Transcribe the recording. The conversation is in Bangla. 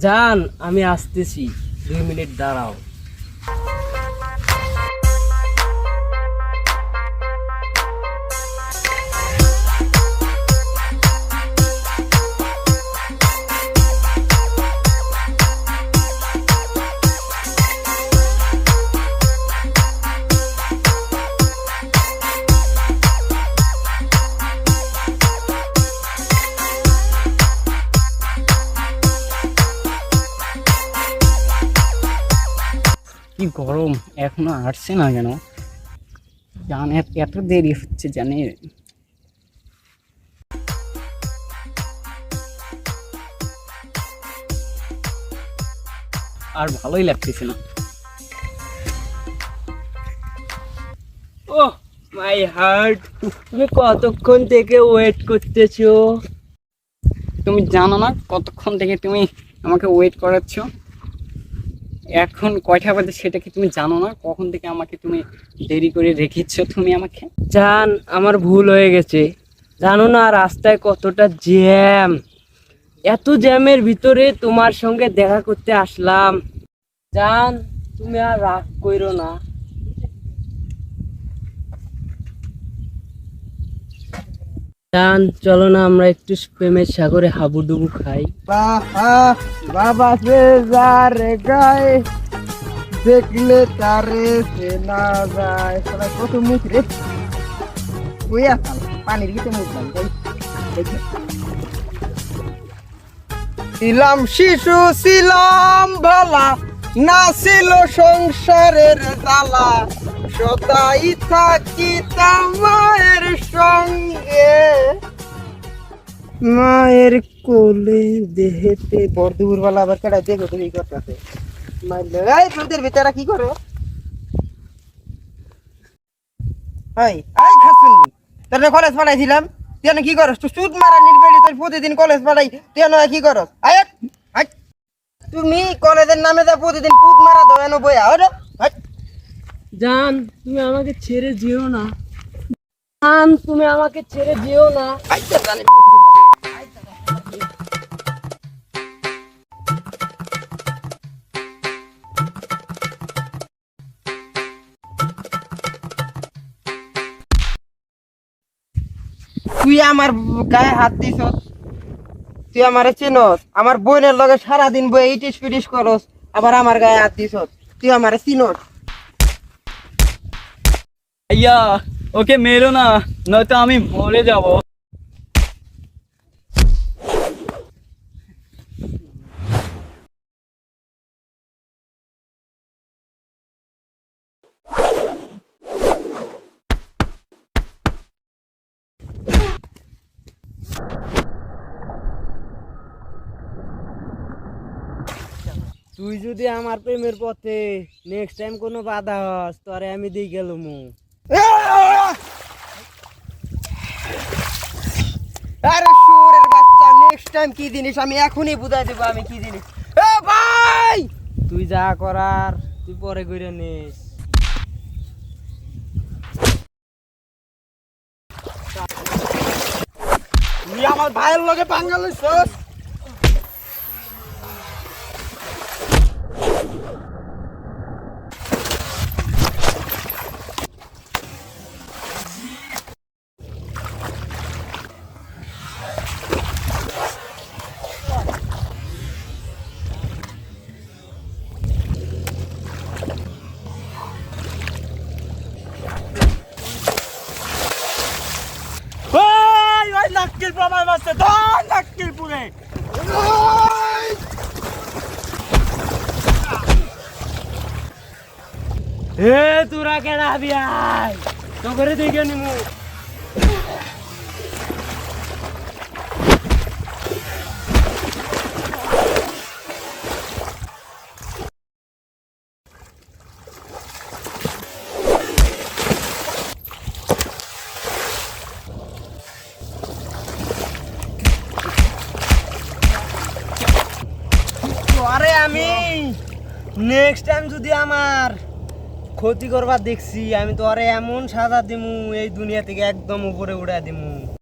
জান আমি আসতেছি, 2 মিনিট দাঁড়াও। কি গরম, এখনো আসছে না কেন? জানে এত দেরি হচ্ছে জানে। আর ভালোই লাগতেছে না। ও মাই হার্ট, তুমি কতক্ষণ থেকে ওয়েট করতেছো? তুমি জানো না কতক্ষণ থেকে তুমি আমাকে ওয়েট করাচ্ছ? এখন কয়টা বাজে সেটা কি তুমি জানো না? কখন থেকে আমাকে তুমি দেরি করে রেখেছ তুমি আমাকে? জান আমার ভুল হয়ে গেছে, জানো না রাস্তায় কতটা জ্যাম, এত জ্যামের ভিতরে তোমার সঙ্গে দেখা করতে আসলাম। জান তুমি আর রাগ কইরো না। জান চলো না আমরা একটু প্রেমের সাগরে হাবুডুবু খাই। বাবা সে যারে গায়ে দেখলে তারে সে না যায়। কত মুখ রে, ওই আসাল পানির গিতে মুখ ছিলাম শিশু ছিলাম ভালা, না ছিল সংসারের জ্বালা, সদাই থাকিতাম মায়ের সঙ্গে, মায়ের কোলে দেহেতে। বড় দুপুরবেলা আবার কেডা দেখো তুমি করতেছে মারলে। এই তোদের বেচারা কি করে? এই এই খাসুন তোর কলেজ পাঠাইছিলাম, তুই কি করস? তুই সুদ মারা নির্বেড়ি, তোর প্রতিদিন কলেজ পাঠাই, তুই নয় কি করস? আয় তুমি কলেজের নামে যা প্রতিদিন সুদ মারা দাও এনো বইয়া। জান তুমি আমাকে ছেড়ে যেও না, জান তুমি আমাকে ছেড়ে যেও না। তুই আমার গায়ে হাত দিস, তুই আমারে চিনস? আমার বোনের লগে সারাদিন বই ইটিস পিটিস করস, আবার আমার গায়ে হাত দিস, তুই আমারে চিনস? আইয়া ওকে মেরো না, নয়তো আমি মরে যাব। তুই যদি আমার প্রেমের পথে নেক্সট টাইম কোনো বাধা হস, তোরে আমি দিয়ে গেলুম। আরে শুয়োরের বাচ্চা, নেক্সট টাইম কি জিনিস আমি এখনই বুঝাই দেবো আমি কি জিনিস। এ ভাই, তুই যা করার তুই পরে কইরা নিস। তুই আমার ভাইয়ের লগে পাঙ্গা লইছস? নাক্কিল প্রমাণ মারছে, ধর নাক্কিল পুরে। হে তোরা কেডা বিয়াই, তো করে দেখে নিমু। আরে আমি নেক্সট টাইম যদি আমার ক্ষতি করবার দেখছি, আমি তো আরে এমন সাজা দিমু এই দুনিয়া থেকে একদম উপরে উড়া দিমু।